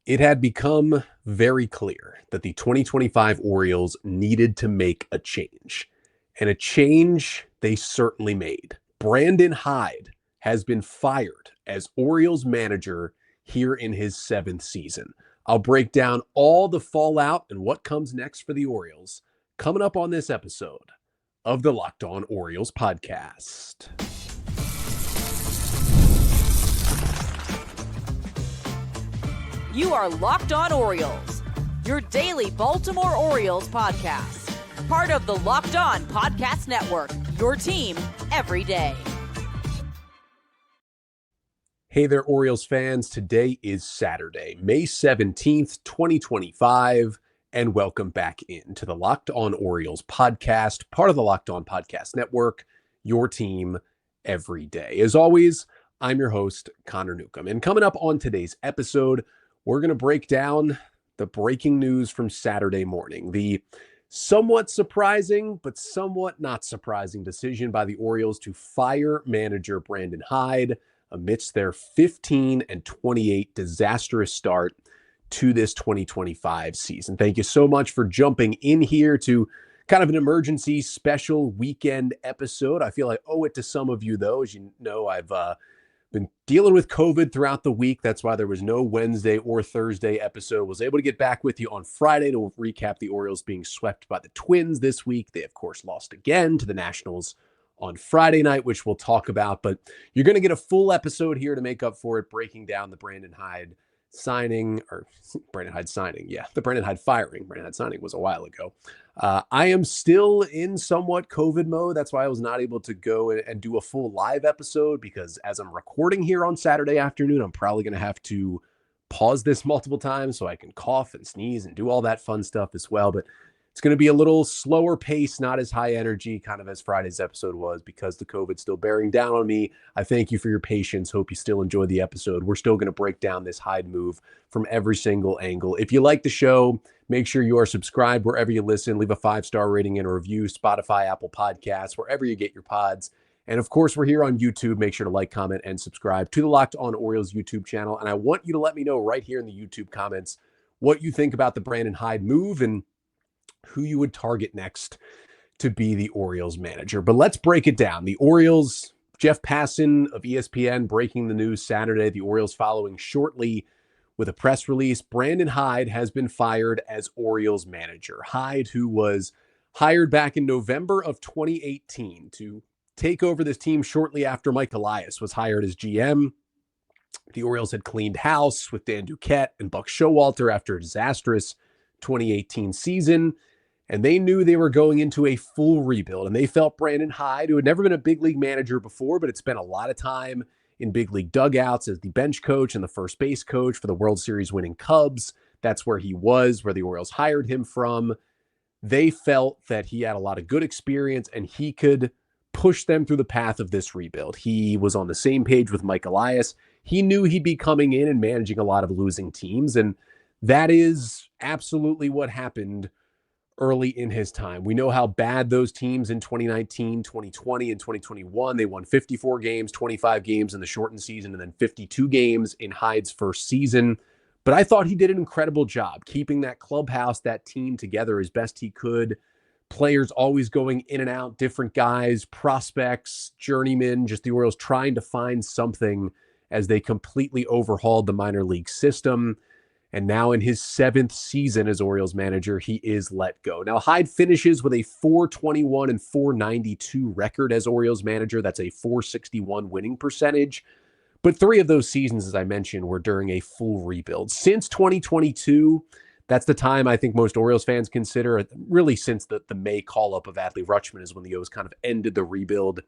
It had become very clear that the 2025 Orioles needed to make a change, and a change they certainly made. Brandon Hyde has been fired as Orioles manager here in his 7th season. I'll break down all the fallout and what comes next for the Orioles coming up on this episode of the Locked On Orioles podcast. You are Locked On Orioles, your daily Baltimore Orioles podcast. Part of the Locked On Podcast Network, your team every day. Hey there, Orioles fans. Today is Saturday, May 17th, 2025, and welcome back into the Locked On Orioles podcast, part of the Locked On Podcast Network, your team every day. As always, I'm your host, Connor Newcomb, and coming up on today's episode, we're going to break down the breaking news from Saturday morning. The somewhat surprising, but somewhat not surprising decision by the Orioles to fire manager Brandon Hyde amidst their 15-28 disastrous start to this 2025 season. Thank you so much for jumping in here to kind of an emergency special weekend episode. I feel I owe it to some of you, though. As you know, I've been dealing with COVID throughout the week. That's why there was no Wednesday or Thursday episode. Was able to get back with you on Friday to recap the Orioles being swept by the Twins this week. They, of course, lost again to the Nationals on Friday night, which we'll talk about. But you're going to get a full episode here to make up for it, breaking down the Brandon Hyde firing. Brandon Hyde signing was a while ago. I am still in somewhat COVID mode. That's why I was not able to go and do a full live episode, because as I'm recording here on Saturday afternoon, I'm probably going to have to pause this multiple times so I can cough and sneeze and do all that fun stuff as well. But it's going to be a little slower pace, not as high energy, kind of as Friday's episode was, because the COVID's still bearing down on me. I thank you for your patience. Hope you still enjoy the episode. We're still going to break down this Hyde move from every single angle. If you like the show, make sure you are subscribed wherever you listen. Leave a 5-star rating and a review, Spotify, Apple Podcasts, wherever you get your pods. And of course, we're here on YouTube. Make sure to like, comment, and subscribe to the Locked On Orioles YouTube channel. And I want you to let me know right here in the YouTube comments what you think about the Brandon Hyde move and who you would target next to be the Orioles manager. But let's break it down. The Orioles, Jeff Passan of ESPN breaking the news Saturday, the Orioles following shortly with a press release. Brandon Hyde has been fired as Orioles manager. Hyde, who was hired back in November of 2018 to take over this team shortly after Mike Elias was hired as GM. The Orioles had cleaned house with Dan Duquette and Buck Showalter after a disastrous 2018 season, and they knew they were going into a full rebuild. And they felt Brandon Hyde, who had never been a big league manager before, but had spent a lot of time in big league dugouts as the bench coach and the first base coach for the World Series winning Cubs. That's where he was, where the Orioles hired him from. They felt that he had a lot of good experience and he could push them through the path of this rebuild. He was on the same page with Mike Elias. He knew he'd be coming in and managing a lot of losing teams, and that is absolutely what happened early in his time. We know how bad those teams in 2019, 2020, and 2021, they won 54 games, 25 games in the shortened season, and then 52 games in Hyde's first season. But I thought he did an incredible job keeping that clubhouse, that team together as best he could. Players always going in and out, different guys, prospects, journeymen, just the Orioles trying to find something as they completely overhauled the minor league system. And now in his 7th season as Orioles manager, he is let go. Now, Hyde finishes with a .421 and .492 record as Orioles manager. That's a .461 winning percentage. But 3 of those seasons, as I mentioned, were during a full rebuild. Since 2022, that's the time I think most Orioles fans consider, really since the May call-up of Adley Rutschman is when the O's kind of ended the rebuild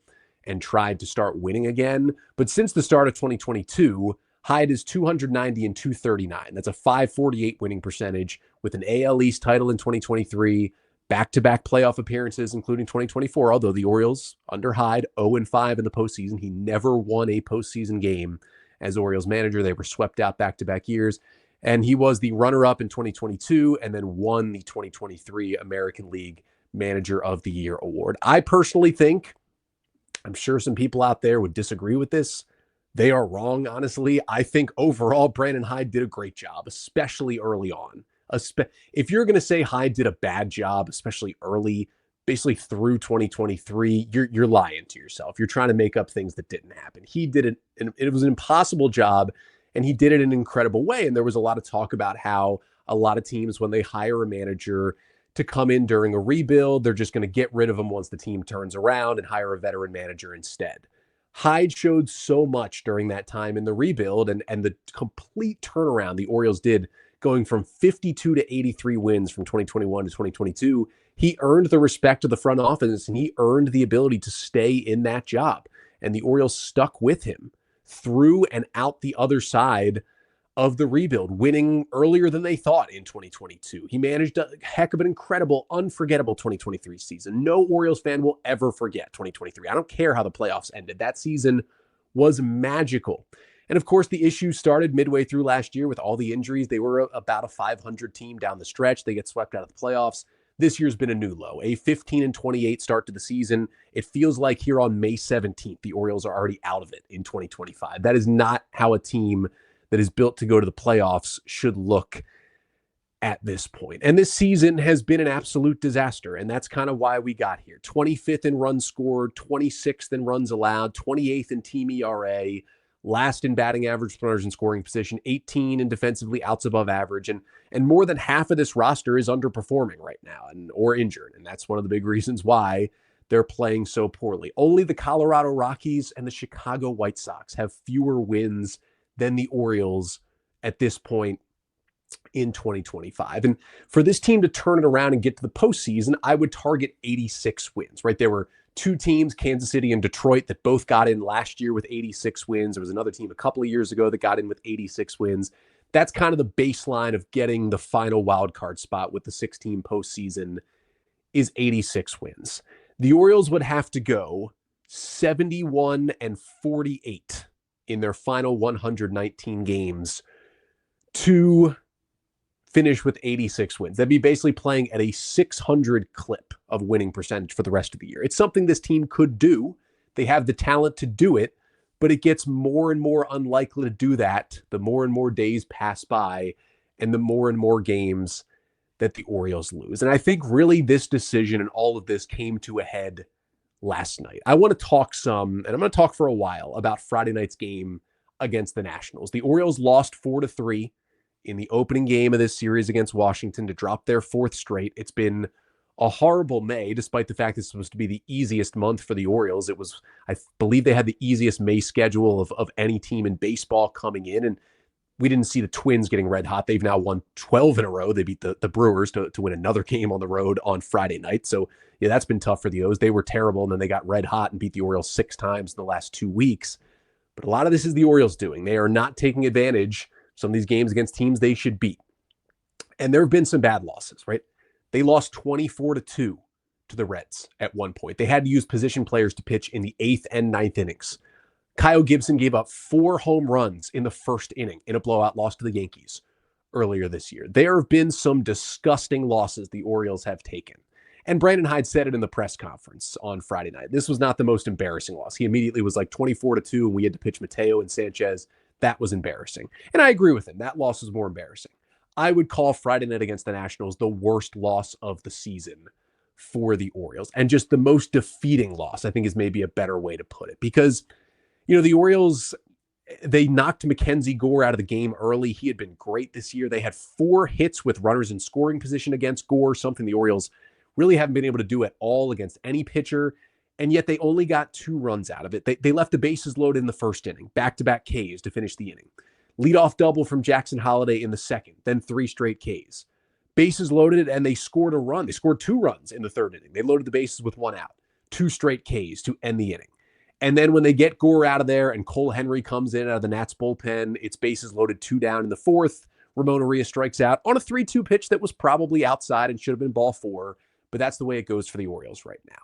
and tried to start winning again. But since the start of 2022, Hyde is .290 and .239. That's a .548 winning percentage with an AL East title in 2023, back-to-back playoff appearances, including 2024, although the Orioles, under Hyde, 0-5 in the postseason. He never won a postseason game as Orioles manager. They were swept out back-to-back years, and he was the runner-up in 2022 and then won the 2023 American League Manager of the Year award. I personally think, I'm sure some people out there would disagree with this, they are wrong, honestly. I think overall, Brandon Hyde did a great job, especially early on. If you're going to say Hyde did a bad job, especially early, basically through 2023, you're lying to yourself. You're trying to make up things that didn't happen. He did it, and it was an impossible job, and he did it in an incredible way. And there was a lot of talk about how a lot of teams, when they hire a manager to come in during a rebuild, they're just going to get rid of him once the team turns around and hire a veteran manager instead. Hyde showed so much during that time in the rebuild and the complete turnaround the Orioles did going from 52 to 83 wins from 2021 to 2022. He earned the respect of the front office and he earned the ability to stay in that job. And the Orioles stuck with him through and out the other side of the rebuild, winning earlier than they thought in 2022. He managed a heck of an incredible, unforgettable 2023 season. No Orioles fan will ever forget 2023. I don't care how the playoffs ended. That season was magical. And of course, the issues started midway through last year with all the injuries. They were about a 500 team down the stretch. They get swept out of the playoffs. This year's been a new low, a 15-28 start to the season. It feels like here on May 17th, the Orioles are already out of it in 2025. That is not how a team that is built to go to the playoffs should look at this point. And this season has been an absolute disaster, and that's kind of why we got here. 25th in runs scored, 26th in runs allowed, 28th in team ERA, last in batting average, runners in scoring position, 18 in defensively outs above average, and more than half of this roster is underperforming right now or injured, and that's one of the big reasons why they're playing so poorly. Only the Colorado Rockies and the Chicago White Sox have fewer wins than the Orioles at this point in 2025. And for this team to turn it around and get to the postseason, I would target 86 wins, right? There were two teams, Kansas City and Detroit, that both got in last year with 86 wins. There was another team a couple of years ago that got in with 86 wins. That's kind of the baseline of getting the final wild card spot with the 6-team postseason is 86 wins. The Orioles would have to go 71-48 in their final 119 games to finish with 86 wins. They'd be basically playing at a 600 clip of winning percentage for the rest of the year. It's something this team could do. They have the talent to do it, but it gets more and more unlikely to do that the more and more days pass by and the more and more games that the Orioles lose. And I think really this decision and all of this came to a head last night. I want to talk some, and I'm going to talk for a while about Friday night's game against the Nationals. The Orioles lost 4-3 in the opening game of this series against Washington to drop their fourth straight. It's been a horrible May, despite the fact it's supposed to be the easiest month for the Orioles. It was, I believe they had the easiest May schedule of any team in baseball coming in, and we didn't see the Twins getting red hot. They've now won 12 in a row. They beat the Brewers to win another game on the road on Friday night. So, yeah, that's been tough for the O's. They were terrible, and then they got red hot and beat the Orioles 6 times in the last 2 weeks. But a lot of this is the Orioles doing. They are not taking advantage of some of these games against teams they should beat. And there have been some bad losses, right? They lost 24-2 to the Reds at one point. They had to use position players to pitch in the 8th and 9th innings. Kyle Gibson gave up 4 home runs in the first inning in a blowout loss to the Yankees earlier this year. There have been some disgusting losses the Orioles have taken. And Brandon Hyde said it in the press conference on Friday night. This was not the most embarrassing loss. He immediately was like 24-2, and we had to pitch Mateo and Sanchez. That was embarrassing. And I agree with him. That loss was more embarrassing. I would call Friday night against the Nationals the worst loss of the season for the Orioles. And just the most defeating loss, I think, is maybe a better way to put it. Because the Orioles, they knocked Mackenzie Gore out of the game early. He had been great this year. They had 4 hits with runners in scoring position against Gore, something the Orioles really haven't been able to do at all against any pitcher. And yet they only got 2 runs out of it. They left the bases loaded in the first inning, back-to-back Ks to finish the inning. Leadoff double from Jackson Holliday in the second, then 3 straight Ks. Bases loaded, and they scored a run. They scored 2 runs in the third inning. They loaded the bases with 1 out. 2 straight Ks to end the inning. And then when they get Gore out of there and Cole Henry comes in out of the Nats bullpen, it's bases loaded 2 down in the 4th. Ramon Urias strikes out on a 3-2 pitch that was probably outside and should have been ball 4, but that's the way it goes for the Orioles right now.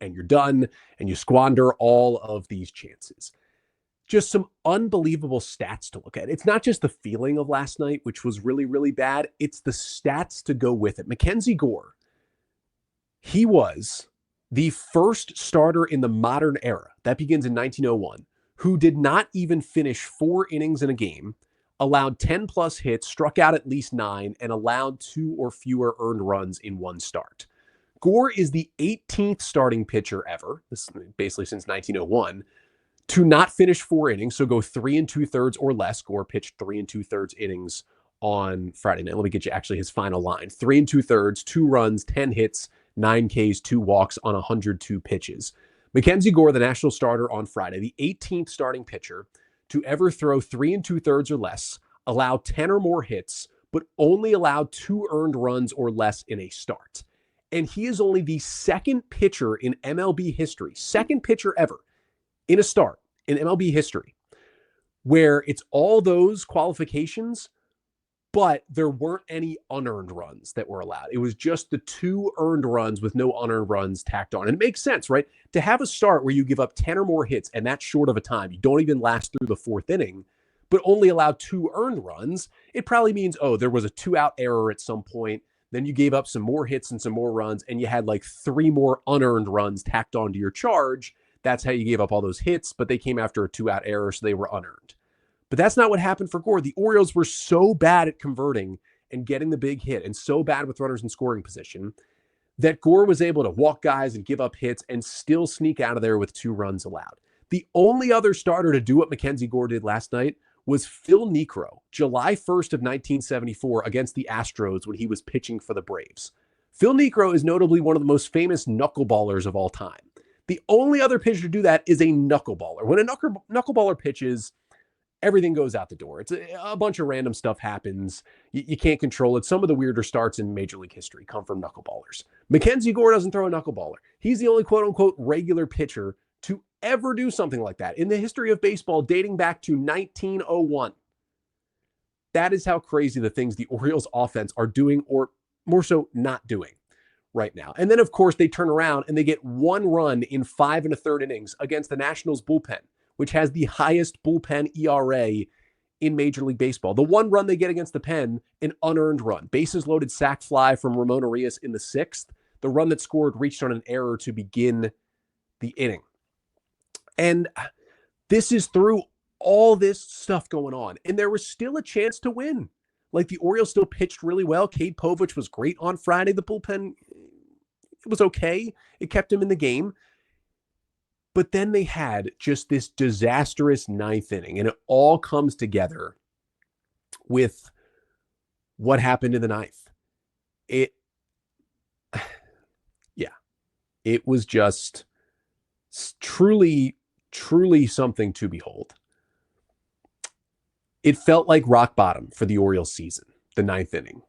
And you're done, and you squander all of these chances. Just some unbelievable stats to look at. It's not just the feeling of last night, which was really, really bad. It's the stats to go with it. Mackenzie Gore, he was the first starter in the modern era, that begins in 1901, who did not even finish 4 innings in a game, allowed 10 plus hits, struck out at least 9, and allowed 2 or fewer earned runs in one start. Gore is the 18th starting pitcher ever, this is basically since 1901, to not finish 4 innings, so go 3 2/3 or less. Gore pitched 3 2/3 innings on Friday night. Let me get you actually his final line. 3 2/3, 2 runs, 10 hits, 9 Ks, 2 walks on 102 pitches. Mackenzie Gore, the national starter on Friday, the 18th starting pitcher to ever throw 3 2/3 or less, allow 10 or more hits, but only allowed 2 earned runs or less in a start. And he is only the second pitcher in MLB history, second pitcher ever in a start in MLB history, where it's all those qualifications, but there weren't any unearned runs that were allowed. It was just the 2 earned runs with no unearned runs tacked on. And it makes sense, right? To have a start where you give up 10 or more hits and that's short of a time, you don't even last through the 4th inning, but only allow 2 earned runs, it probably means, oh, there was a 2-out error at some point. Then you gave up some more hits and some more runs, and you had like 3 more unearned runs tacked onto your charge. That's how you gave up all those hits, but they came after a 2-out error, so they were unearned. But that's not what happened for Gore. The Orioles were so bad at converting and getting the big hit and so bad with runners in scoring position that Gore was able to walk guys and give up hits and still sneak out of there with 2 runs allowed. The only other starter to do what Mackenzie Gore did last night was Phil Niekro, July 1st of 1974 against the Astros when he was pitching for the Braves. Phil Niekro is notably one of the most famous knuckleballers of all time. The only other pitcher to do that is a knuckleballer. When a knuckleballer pitches, everything goes out the door. It's a bunch of random stuff happens. You can't control it. Some of the weirder starts in Major League history come from knuckleballers. Mackenzie Gore doesn't throw a knuckleballer. He's the only quote-unquote regular pitcher to ever do something like that in the history of baseball dating back to 1901. That is how crazy the things the Orioles offense are doing, or more so not doing right now. And then, of course, they turn around and they get 1 run in 5 1/3 innings against the Nationals bullpen, which has the highest bullpen ERA in Major League Baseball. The 1 run they get against the pen, an unearned run. Bases loaded sac fly from Ramon Arias in the 6th. The run that scored reached on an error to begin the inning. And this is through all this stuff going on. And there was still a chance to win. Like, the Orioles still pitched really well. Cade Povich was great on Friday. The bullpen, it was okay. It kept him in the game. But then they had just this disastrous 9th inning, and it all comes together with what happened in the 9th. It was just truly, truly something to behold. It felt like rock bottom for the Orioles season, the 9th inning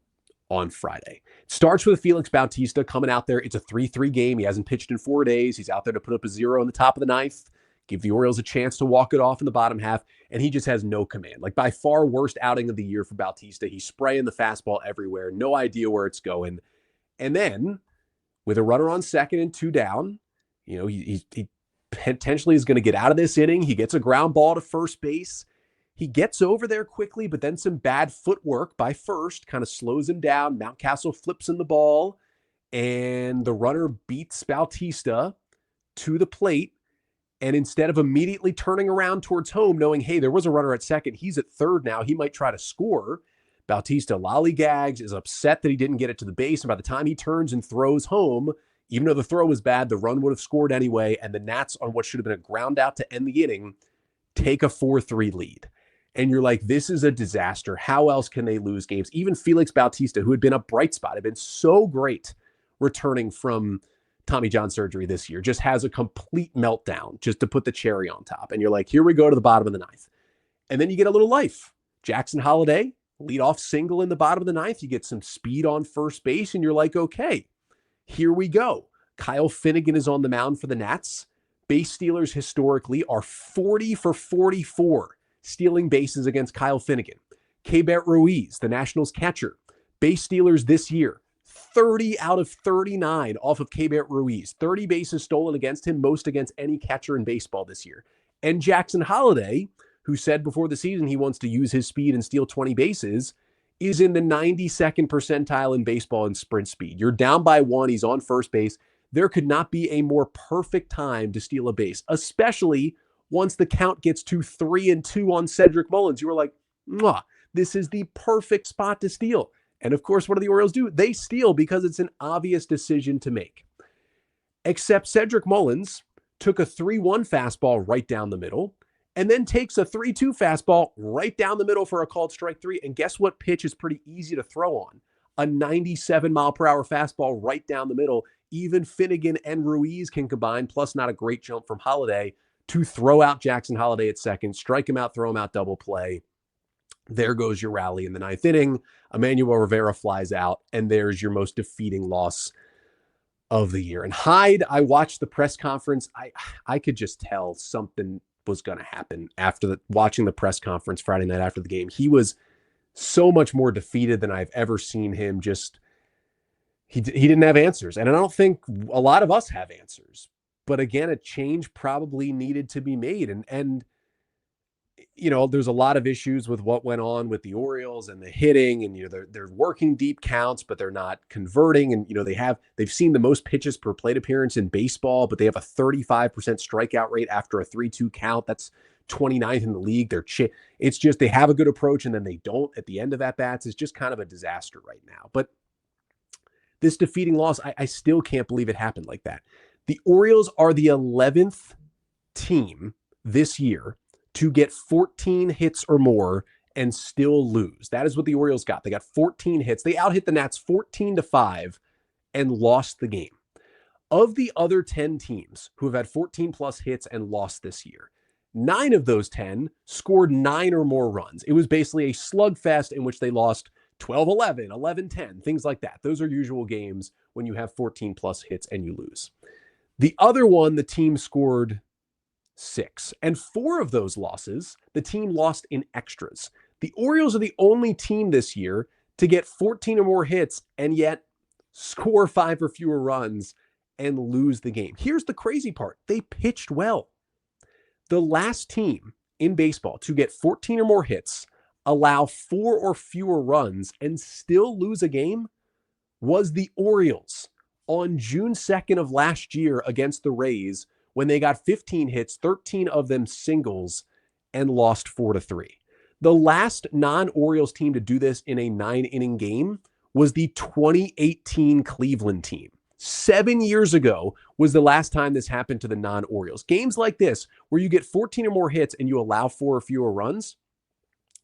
on Friday. It starts with Felix Bautista coming out there. It's a 3-3 game. He hasn't pitched in 4 days. He's out there to put up a 0 in the top of the 9th, give the Orioles a chance to walk it off in the bottom half, and he just has no command. Like, by far worst outing of the year for Bautista. He's spraying the fastball everywhere, no idea where it's going. And then, with a runner on second and 2 down, you know, he potentially is going to get out of this inning. He gets a ground ball to first base. He gets over there quickly, but then some bad footwork by first kind of slows him down. Mountcastle flips in the ball, and the runner beats Bautista to the plate. And instead of immediately turning around towards home, knowing, hey, there was a runner at second, he's at third now, he might try to score, Bautista lollygags, is upset that he didn't get it to the base. And by the time he turns and throws home, even though the throw was bad, the run would have scored anyway. And the Nats, on what should have been a ground out to end the inning, take a 4-3 lead. And you're like, this is a disaster. How else can they lose games? Even Felix Bautista, who had been a bright spot, had been so great returning from Tommy John surgery this year, just has a complete meltdown just to put the cherry on top. And you're like, here we go to the bottom of the 9th. And then you get a little life. Jackson Holliday, leadoff single in the bottom of the 9th. You get some speed on first base, and you're like, okay, here we go. Kyle Finnegan is on the mound for the Nats. Base stealers historically are 40 for 44 stealing bases against Kyle Finnegan. Keibert Ruiz, the Nationals catcher. Base stealers this year, 30 out of 39 off of Keibert Ruiz. 30 bases stolen against him, most against any catcher in baseball this year. And Jackson Holliday, who said before the season he wants to use his speed and steal 20 bases, is in the 92nd percentile in baseball in sprint speed. You're down by 1. He's on first base. There could not be a more perfect time to steal a base, especially Once the count gets to 3-2 on Cedric Mullins, you were like, mwah, this is the perfect spot to steal. And of course, what do the Orioles do? They steal because it's an obvious decision to make. Except Cedric Mullins took a 3-1 fastball right down the middle and then takes a 3-2 fastball right down the middle for a called strike three. And guess what pitch is pretty easy to throw on? A 97-mile-per-hour fastball right down the middle. Even Finnegan and Ruiz can combine, plus not a great jump from Holiday, to throw out Jackson Holiday at second, strike him out, throw him out, double play. There goes your rally in the ninth inning. Emmanuel Rivera flies out, and there's your most defeating loss of the year. And Hyde, I watched the press conference. I could just tell something was going to happen after watching the press conference Friday night after the game. He was so much more defeated than I've ever seen him. Just he didn't have answers, and I don't think a lot of us have answers. But again, a change probably needed to be made, and you know, there's a lot of issues with what went on with the Orioles and the hitting, and you know they're working deep counts, but they're not converting. And you know they've seen the most pitches per plate appearance in baseball, but they have a 35% strikeout rate after a 3-2 count. That's 29th in the league. It's just they have a good approach and then they don't at the end of at bats. It's just kind of a disaster right now. But this defeating loss, I still can't believe it happened like that. The Orioles are the 11th team this year to get 14 hits or more and still lose. That is what the Orioles got. They got 14 hits. They out-hit the Nats 14-5 and lost the game. Of the other 10 teams who have had 14 plus hits and lost this year, 9 of those 10 scored 9 or more runs. It was basically a slugfest in which they lost 12-11, 11-10, things like that. Those are usual games when you have 14 plus hits and you lose. The other one, the team scored 6. And 4 of those losses, the team lost in extras. The Orioles are the only team this year to get 14 or more hits and yet score 5 or fewer runs and lose the game. Here's the crazy part. They pitched well. The last team in baseball to get 14 or more hits, allow 4 or fewer runs, and still lose a game was the Orioles on June 2nd of last year against the Rays, when they got 15 hits, 13 of them singles, and lost 4-3. The last non-Orioles team to do this in a 9-inning game was the 2018 Cleveland team. 7 years ago was the last time this happened to the non-Orioles. Games like this, where you get 14 or more hits and you allow 4 or fewer runs,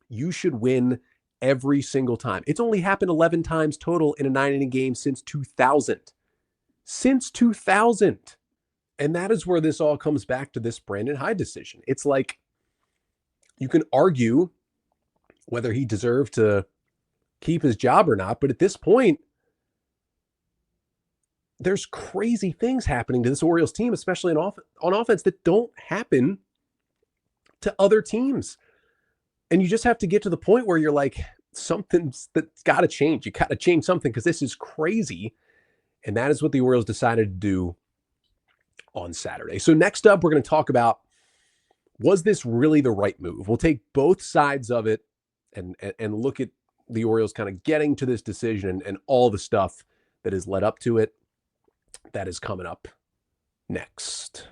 you should win every single time. It's only happened 11 times total in a 9-inning game since 2000. Since 2000. And that is where this all comes back to this Brandon Hyde decision. It's like you can argue whether he deserved to keep his job or not, but at this point, there's crazy things happening to this Orioles team, especially on offense, that don't happen to other teams. And you just have to get to the point where you're like, something's that's got to change. You got to change something because this is crazy. And that is what the Orioles decided to do on Saturday. So next up, we're going to talk about, was this really the right move? We'll take both sides of it and look at the Orioles kind of getting to this decision and all the stuff that has led up to it. That is coming up next.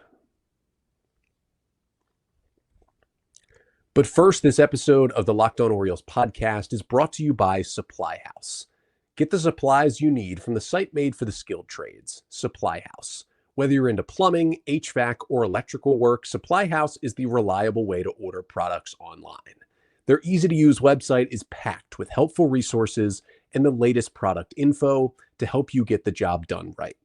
But first, this episode of the Locked On Orioles podcast is brought to you by Supply House. Get the supplies you need from the site made for the skilled trades, Supply House. Whether you're into plumbing, HVAC, or electrical work, Supply House is the reliable way to order products online. Their easy-to-use website is packed with helpful resources and the latest product info to help you get the job done right.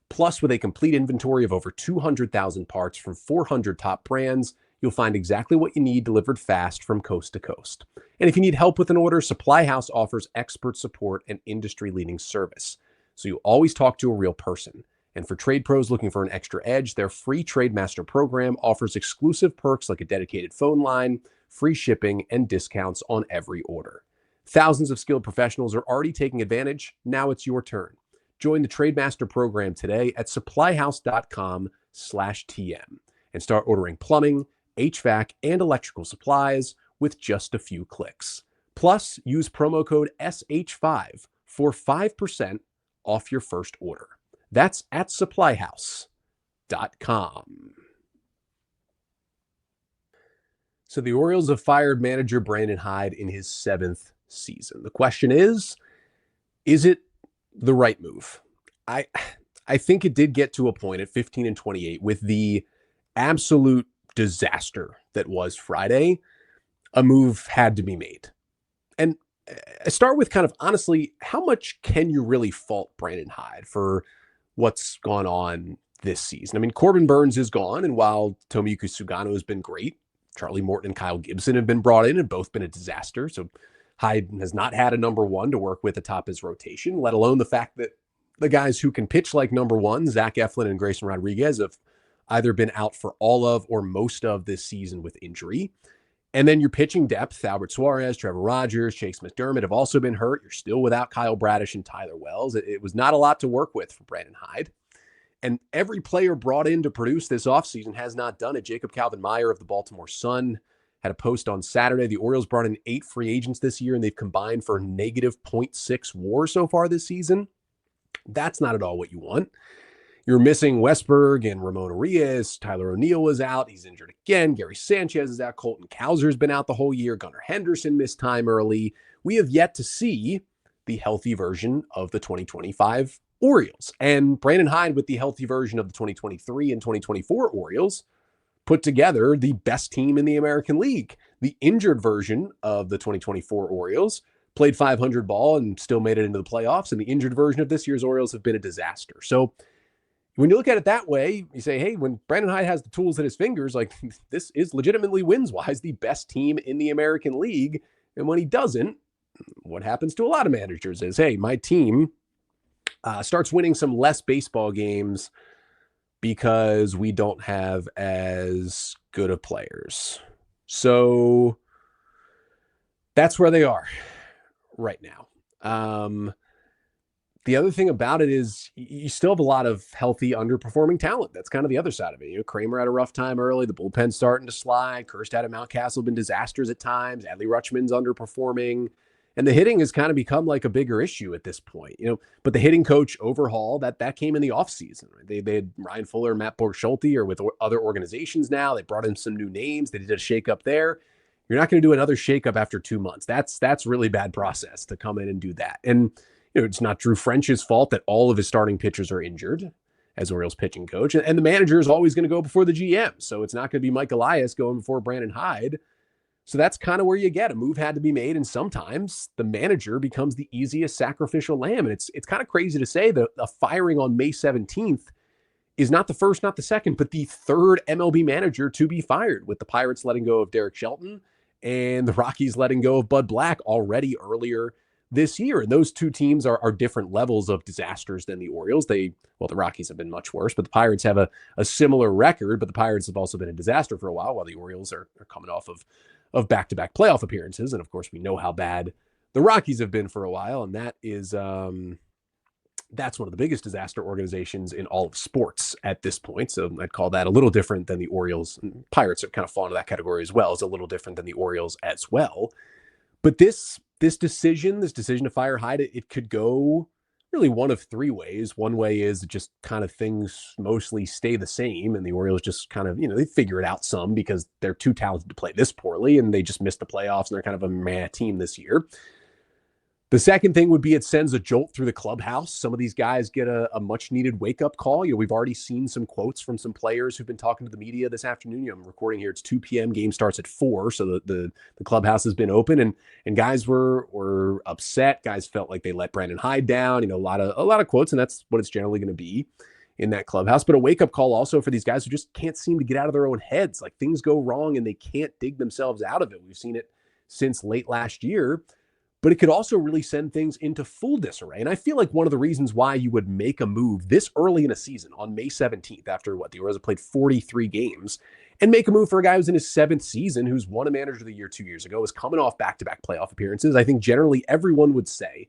Plus, with a complete inventory of over 200,000 parts from 400 top brands, you'll find exactly what you need delivered fast from coast to coast. And if you need help with an order, Supply House offers expert support and industry-leading service, so you always talk to a real person. And for trade pros looking for an extra edge, their free Trade Master program offers exclusive perks like a dedicated phone line, free shipping, and discounts on every order. Thousands of skilled professionals are already taking advantage. Now it's your turn. Join the Trade Master program today at supplyhouse.com/TM and start ordering plumbing, HVAC, and electrical supplies with just a few clicks. Plus, use promo code SH5 for 5% off your first order. That's at supplyhouse.com. So the Orioles have fired manager Brandon Hyde in his 7th season. The question is it the right move? I I think it did get to a point at 15-28 with the absolute disaster that was Friday. A move had to be made. And I start with kind of honestly, how much can you really fault Brandon Hyde for what's gone on this season? I mean, Corbin Burns is gone, and while Tomiyuki Sugano has been great, Charlie Morton and Kyle Gibson have been brought in and both been a disaster. So Hyde has not had a number one to work with atop his rotation, let alone the fact that the guys who can pitch like number one, Zach Eflin and Grayson Rodriguez, have either been out for all of or most of this season with injury. And then your pitching depth, Albert Suarez, Trevor Rogers, Chase McDermott have also been hurt. You're still without Kyle Bradish and Tyler Wells. It was not a lot to work with for Brandon Hyde. And every player brought in to produce this offseason has not done it. Jacob Calvin-Meyer of the Baltimore Sun had a post on Saturday. The Orioles brought in 8 free agents this year, and they've combined for negative .6 WAR so far this season. That's not at all what you want. You're missing Westberg and Ramon Arias. Tyler O'Neill was out. He's injured again. Gary Sanchez is out. Colton Cowser's been out the whole year. Gunnar Henderson missed time early. We have yet to see the healthy version of the 2025 Orioles. And Brandon Hyde, with the healthy version of the 2023 and 2024 Orioles, put together the best team in the American League. The injured version of the 2024 Orioles played 500 ball and still made it into the playoffs. And the injured version of this year's Orioles have been a disaster. So when you look at it that way, you say, hey, when Brandon Hyde has the tools at his fingers, like this is legitimately wins-wise the best team in the American League. And when he doesn't, what happens to a lot of managers is, hey, my team starts winning some less baseball games because we don't have as good of players. So that's where they are right now. The other thing about it is you still have a lot of healthy, underperforming talent. That's kind of the other side of it. You know, Kramer had a rough time early. The bullpen's starting to slide. Kerstad and Mountcastle have been disasters at times. Adley Rutschman's underperforming. And the hitting has kind of become like a bigger issue at this point, you know. But the hitting coach overhaul, that came in the offseason. Right? They had Ryan Fuller, Matt Borg-Schulte are with other organizations now. They brought in some new names. They did a shakeup there. You're not going to do another shakeup after 2 months. That's really bad process to come in and do that. And you know, it's not Drew French's fault that all of his starting pitchers are injured as Orioles pitching coach. And the manager is always going to go before the GM. So it's not going to be Mike Elias going before Brandon Hyde. So that's kind of where you get a move had to be made. And sometimes the manager becomes the easiest sacrificial lamb. And it's kind of crazy to say that a firing on May 17th is not the first, not the second, but the third MLB manager to be fired, with the Pirates letting go of Derek Shelton and the Rockies letting go of Bud Black already earlier this year. And those two teams are different levels of disasters than the Orioles. The Rockies have been much worse, but the Pirates have a similar record, but the Pirates have also been a disaster for a while the Orioles are coming off of back-to-back playoff appearances. And of course, we know how bad the Rockies have been for a while. And that is, that's one of the biggest disaster organizations in all of sports at this point. So I'd call that a little different than the Orioles. Pirates have kind of fallen into that category as well. It's a little different than the Orioles as well. But this decision to fire Hyde, it could go really one of 3 ways. One way is just kind of things mostly stay the same, and the Orioles just kind of, they figure it out some because they're too talented to play this poorly, and they just missed the playoffs, and they're kind of a meh team this year. The second thing would be it sends a jolt through the clubhouse. Some of these guys get a much-needed wake-up call. We've already seen some quotes from some players who've been talking to the media this afternoon. I'm recording here. It's 2 p.m. Game starts at 4, so the clubhouse has been open, and guys were upset. Guys felt like they let Brandon Hyde down. A lot of quotes, and that's what it's generally going to be in that clubhouse. But a wake-up call also for these guys who just can't seem to get out of their own heads. Like, things go wrong, and they can't dig themselves out of it. We've seen it since late last year. But it could also really send things into full disarray. And I feel like one of the reasons why you would make a move this early in a season on May 17th, after the Orioles have played 43 games, and make a move for a guy who's in his 7th season, who's won a Manager of the Year 2 years ago, is coming off back-to-back playoff appearances. I think generally everyone would say,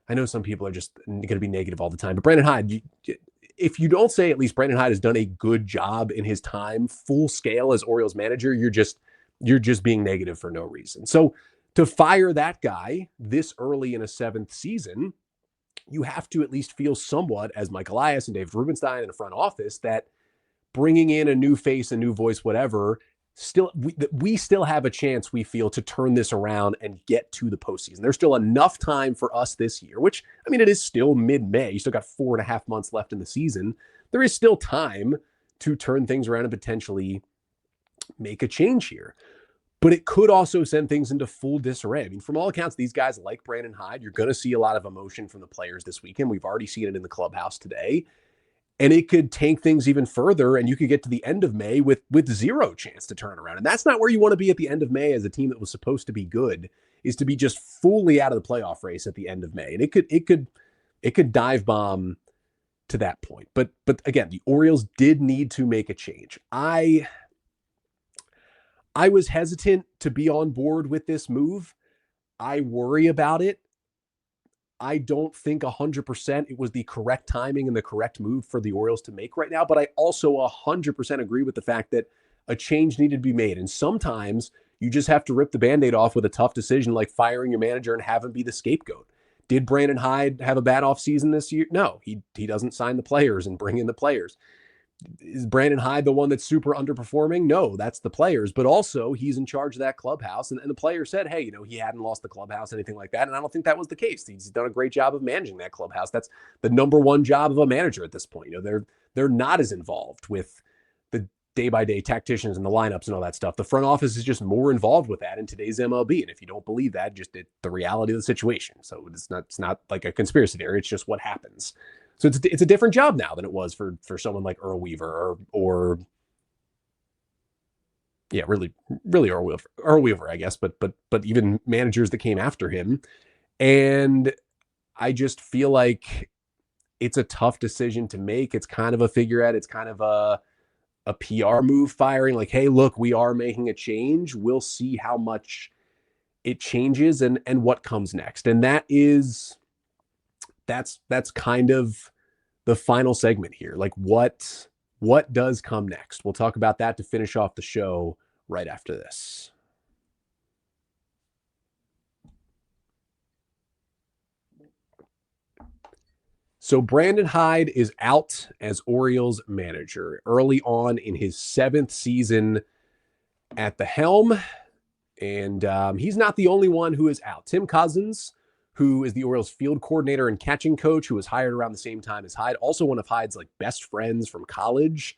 I know some people are just going to be negative all the time, but Brandon Hyde, if you don't say at least Brandon Hyde has done a good job in his time, full scale as Orioles manager, you're just being negative for no reason. So to fire that guy this early in a 7th season, you have to at least feel somewhat, as Mike Elias and Dave Rubenstein in the front office, that bringing in a new face, a new voice, whatever, we still have a chance, we feel, to turn this around and get to the postseason. There's still enough time for us this year, which, I mean, it is still mid-May. You still got 4.5 months left in the season. There is still time to turn things around and potentially make a change here. But it could also send things into full disarray. I mean, from all accounts, these guys like Brandon Hyde. You're going to see a lot of emotion from the players this weekend. We've already seen it in the clubhouse today. And it could tank things even further, and you could get to the end of May with zero chance to turn around. And that's not where you want to be at the end of May as a team that was supposed to be good, is to be just fully out of the playoff race at the end of May. And it could dive bomb to that point. But again, the Orioles did need to make a change. I was hesitant to be on board with this move. I worry about it. I don't think 100% it was the correct timing and the correct move for the Orioles to make right now, but I also 100% agree with the fact that a change needed to be made. And sometimes you just have to rip the Band-Aid off with a tough decision like firing your manager and have him be the scapegoat. Did Brandon Hyde have a bad offseason this year? No, he doesn't sign the players and bring in the players. Is Brandon Hyde the one that's super underperforming? No, that's the players. But also, he's in charge of that clubhouse. And the player said, hey, he hadn't lost the clubhouse, anything like that. And I don't think that was the case. He's done a great job of managing that clubhouse. That's the number one job of a manager at this point. They're not as involved with the day-by-day tacticians and the lineups and all that stuff. The front office is just more involved with that in today's MLB. And if you don't believe that, just the reality of the situation. So it's not like a conspiracy theory. It's just what happens. So it's a different job now than it was for someone like Earl Weaver or really Earl Weaver, I guess, but even managers that came after him. And I just feel like it's a tough decision to make. It's kind of a figurehead. It's kind of a PR move firing, like, hey, look, we are making a change. We'll see how much it changes and what comes next. And that's kind of the final segment here. Like what does come next? We'll talk about that to finish off the show right after this. So Brandon Hyde is out as Orioles manager early on in his 7th season at the helm. And he's not the only one who is out. Tim Cousins, who is the Orioles field coordinator and catching coach, who was hired around the same time as Hyde, also one of Hyde's best friends from college,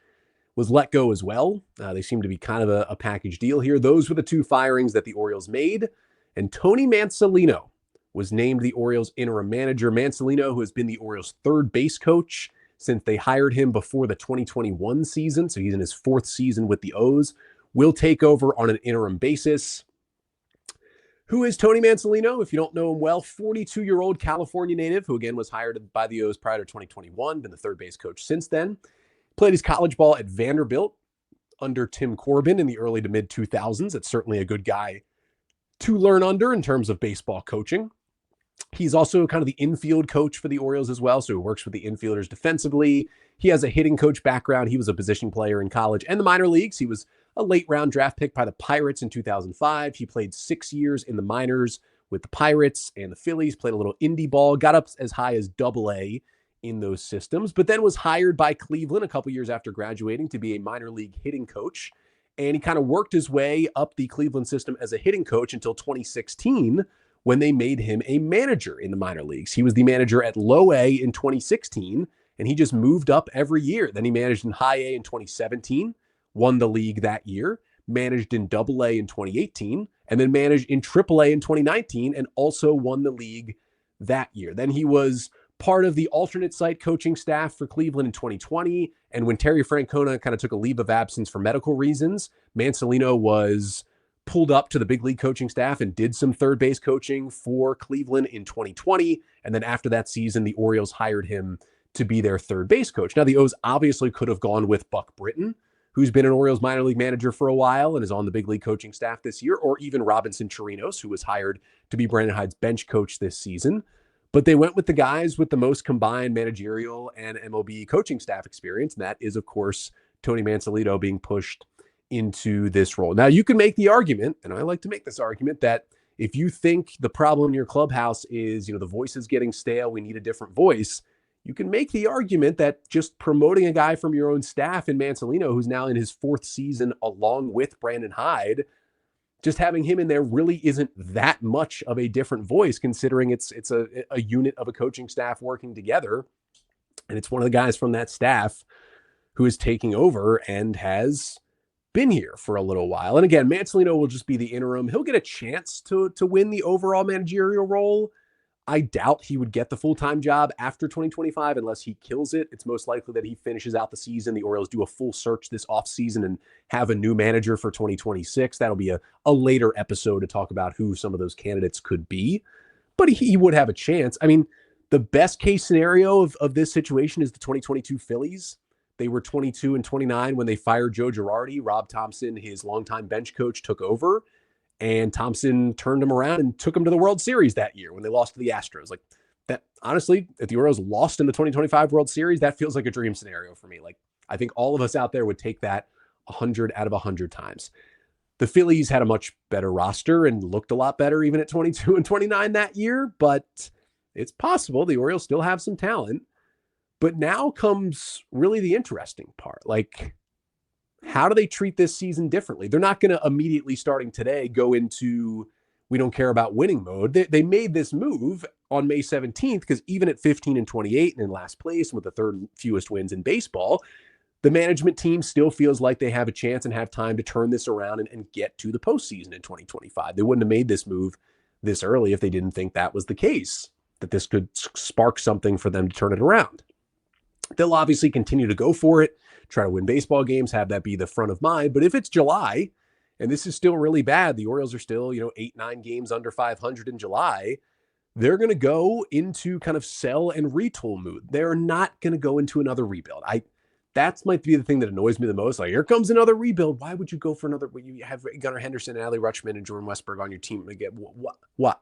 was let go as well. They seem to be kind of a package deal here. Those were the 2 firings that the Orioles made. And Tony Maniscalco was named the Orioles interim manager. Maniscalco, who has been the Orioles third base coach since they hired him before the 2021 season, so he's in his 4th season with the O's, will take over on an interim basis. Who is Tony Maniscalco? If you don't know him well, 42-year-old California native who, again, was hired by the O's prior to 2021, been the third base coach since then. Played his college ball at Vanderbilt under Tim Corbin in the early to mid-2000s. It's certainly a good guy to learn under in terms of baseball coaching. He's also kind of the infield coach for the Orioles as well, so he works with the infielders defensively. He has a hitting coach background. He was a position player in college and the minor leagues. He was a late-round draft pick by the Pirates in 2005. He played 6 years in the minors with the Pirates and the Phillies, played a little indie ball, got up as high as Double-A in those systems, but then was hired by Cleveland a couple years after graduating to be a minor league hitting coach. And he kind of worked his way up the Cleveland system as a hitting coach until 2016, when they made him a manager in the minor leagues. He was the manager at Low A in 2016, and he just moved up every year. Then he managed in High A in 2017, won the league that year, managed in Double A in 2018, and then managed in Triple A in 2019, and also won the league that year. Then he was part of the alternate site coaching staff for Cleveland in 2020, and when Terry Francona kind of took a leave of absence for medical reasons, Maniscalco was pulled up to the big league coaching staff and did some third base coaching for Cleveland in 2020. And then after that season, the Orioles hired him to be their third base coach. Now, the O's obviously could have gone with Buck Britton, who's been an Orioles minor league manager for a while and is on the big league coaching staff this year, or even Robinson Chirinos, who was hired to be Brandon Hyde's bench coach this season. But they went with the guys with the most combined managerial and MLB coaching staff experience. And that is, of course, Tony Maniscalco being pushed into this role. Now, you can make the argument, and I like to make this argument, that if you think the problem in your clubhouse is, the voice is getting stale, we need a different voice, you can make the argument that just promoting a guy from your own staff in Maniscalco, who's now in his 4th season along with Brandon Hyde, just having him in there really isn't that much of a different voice, considering it's a unit of a coaching staff working together. And it's one of the guys from that staff who is taking over and has been here for a little while. And again, Maniscalco will just be the interim. He'll get a chance to win the overall managerial role. I doubt he would get the full-time job after 2025 unless he kills it. It's most likely that he finishes out the season. The Orioles do a full search this offseason and have a new manager for 2026. That'll be a later episode to talk about who some of those candidates could be. But he would have a chance. I mean, the best case scenario of this situation is the 2022 Phillies. They were 22 and 29 when they fired Joe Girardi. Rob Thompson, his longtime bench coach, took over. And Thompson turned him around and took him to the World Series that year when they lost to the Astros. Like that, honestly, if the Orioles lost in the 2025 World Series, that feels like a dream scenario for me. Like I think all of us out there would take that 100 out of 100 times. The Phillies had a much better roster and looked a lot better even at 22 and 29 that year, but it's possible the Orioles still have some talent. But now comes really the interesting part. Like, how do they treat this season differently? They're not going to immediately, starting today, go into we don't care about winning mode. They made this move on May 17th because even at 15 and 28 and in last place with the 3rd fewest wins in baseball, the management team still feels like they have a chance and have time to turn this around and get to the postseason in 2025. They wouldn't have made this move this early if they didn't think that was the case, that this could spark something for them to turn it around. They'll obviously continue to go for it, try to win baseball games, have that be the front of mind. But if it's July and this is still really bad, the Orioles are still, 8-9 games under 500 in July, they're going to go into kind of sell and retool mood. They're not going to go into another rebuild. That might be the thing that annoys me the most. Like, here comes another rebuild. Why would you go for another? You have Gunnar Henderson, and Adley Rutschman, and Jordan Westberg on your team again. What?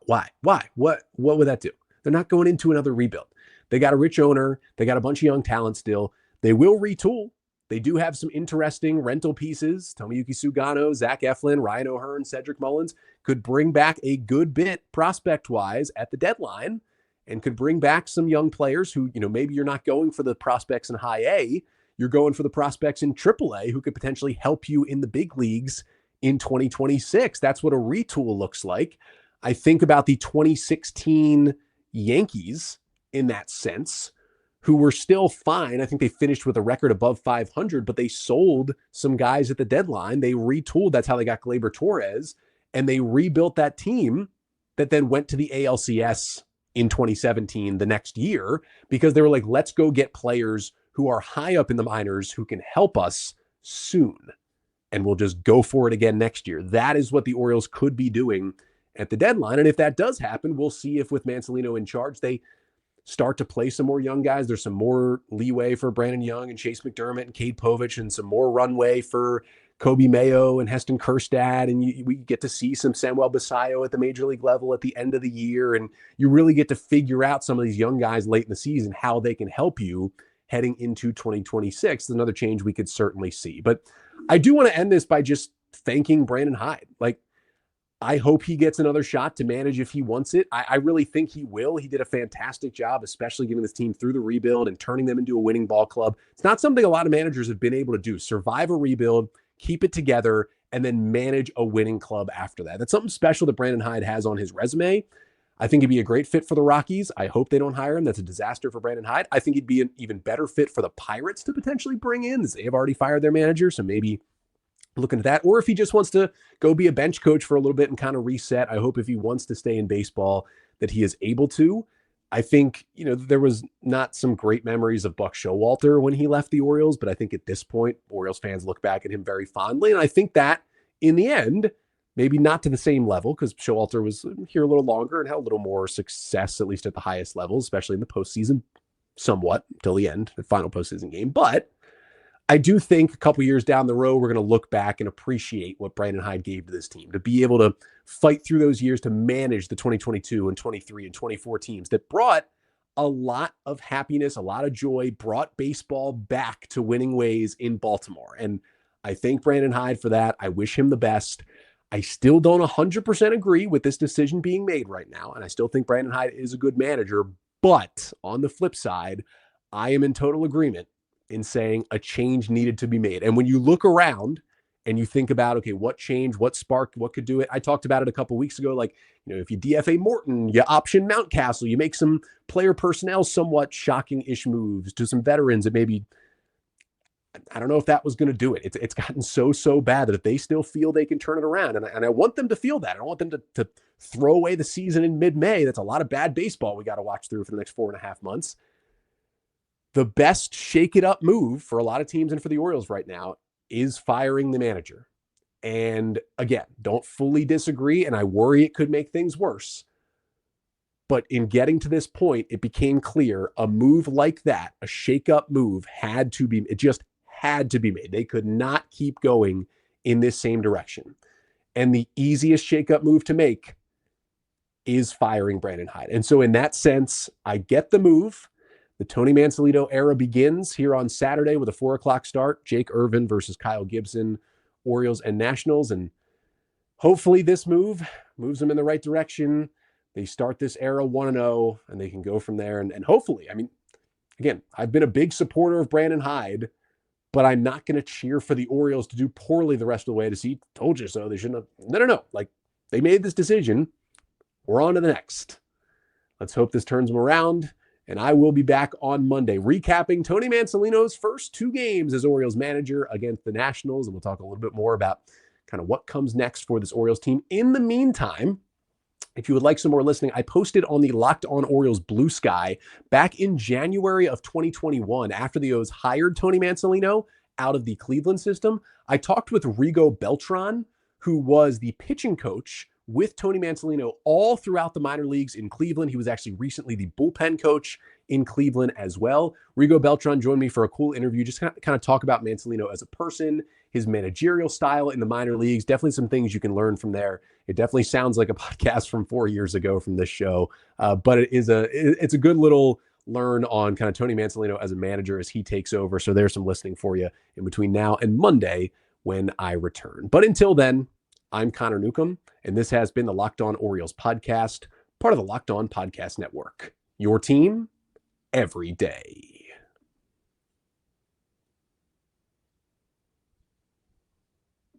Why? What would that do? They're not going into another rebuild. They got a rich owner. They got a bunch of young talent still. They will retool. They do have some interesting rental pieces. Tomoyuki Sugano, Zach Eflin, Ryan O'Hearn, Cedric Mullins could bring back a good bit prospect-wise at the deadline and could bring back some young players who, maybe you're not going for the prospects in high A. You're going for the prospects in triple A who could potentially help you in the big leagues in 2026. That's what a retool looks like. I think about the 2016 Yankees in that sense, who were still fine. I think they finished with a record above 500, but they sold some guys at the deadline. They retooled. That's how they got Gleyber Torres, and they rebuilt that team that then went to the ALCS in 2017 the next year because they were like, let's go get players who are high up in the minors who can help us soon, and we'll just go for it again next year. That is what the Orioles could be doing at the deadline, and if that does happen, we'll see if with Maniscalco in charge, they start to play some more young guys. There's some more leeway for Brandon Young and Chase McDermott and Cade Povich, and some more runway for Kobe Mayo and Heston Kjerstad. And we get to see some Samuel Basayo at the major league level at the end of the year. And you really get to figure out some of these young guys late in the season, how they can help you heading into 2026. Another change we could certainly see. But I do want to end this by just thanking Brandon Hyde. Like, I hope he gets another shot to manage if he wants it. I really think he will. He did a fantastic job, especially getting this team through the rebuild and turning them into a winning ball club. It's not something a lot of managers have been able to do. Survive a rebuild, keep it together, and then manage a winning club after that. That's something special that Brandon Hyde has on his resume. I think he'd be a great fit for the Rockies. I hope they don't hire him. That's a disaster for Brandon Hyde. I think he'd be an even better fit for the Pirates to potentially bring in, as they have already fired their manager, so maybe looking at that. Or if he just wants to go be a bench coach for a little bit and kind of reset, I hope if he wants to stay in baseball that he is able to. I think, there was not some great memories of Buck Showalter when he left the Orioles, but I think at this point, Orioles fans look back at him very fondly. And I think that in the end, maybe not to the same level, because Showalter was here a little longer and had a little more success, at least at the highest level, especially in the postseason, somewhat till the end, the final postseason game. But I do think a couple years down the road, we're going to look back and appreciate what Brandon Hyde gave to this team, to be able to fight through those years, to manage the 2022 and 23 and 24 teams that brought a lot of happiness, a lot of joy, brought baseball back to winning ways in Baltimore. And I thank Brandon Hyde for that. I wish him the best. I still don't 100% agree with this decision being made right now. And I still think Brandon Hyde is a good manager. But on the flip side, I am in total agreement in saying a change needed to be made. And when you look around and you think about, okay, what change, what spark, what could do it? I talked about it a couple weeks ago. Like, if you DFA Morton, you option Mountcastle, you make some player personnel somewhat shocking-ish moves to some veterans that maybe, I don't know if that was going to do it. It's gotten so bad that if they still feel they can turn it around, and I want them to feel that. I don't want them to throw away the season in mid-May. That's a lot of bad baseball we got to watch through for the next 4.5 months. The best shake it up move for a lot of teams and for the Orioles right now is firing the manager. And again, don't fully disagree, and I worry it could make things worse. But in getting to this point, it became clear a move like that, a shake-up move, it just had to be made. They could not keep going in this same direction. And the easiest shake-up move to make is firing Brandon Hyde. And so in that sense, I get the move. The Tony Maniscalco era begins here on Saturday with a 4:00 start. Jake Irvin versus Kyle Gibson, Orioles and Nationals. And hopefully this move moves them in the right direction. They start this era 1-0, and they can go from there. And hopefully, I mean, again, I've been a big supporter of Brandon Hyde, but I'm not going to cheer for the Orioles to do poorly the rest of the way to see, told you so. They shouldn't have. No. Like, they made this decision. We're on to the next. Let's hope this turns them around. And I will be back on Monday recapping Tony Maniscalco's first 2 games as Orioles manager against the Nationals. And we'll talk a little bit more about kind of what comes next for this Orioles team. In the meantime, if you would like some more listening, I posted on the Locked On Orioles Blue Sky back in January of 2021, after the O's hired Tony Maniscalco out of the Cleveland system. I talked with Rigo Beltran, who was the pitching coach with Tony Maniscalco all throughout the minor leagues in Cleveland. He was actually recently the bullpen coach in Cleveland as well. Rigo Beltran joined me for a cool interview, just kind of talk about Maniscalco as a person, his managerial style in the minor leagues. Definitely some things you can learn from there. It definitely sounds like a podcast from 4 years ago from this show, but it's a good little learn on kind of Tony Maniscalco as a manager as he takes over. So there's some listening for you in between now and Monday when I return. But until then, I'm Connor Newcomb, and this has been the Locked On Orioles podcast, part of the Locked On Podcast Network. Your team every day.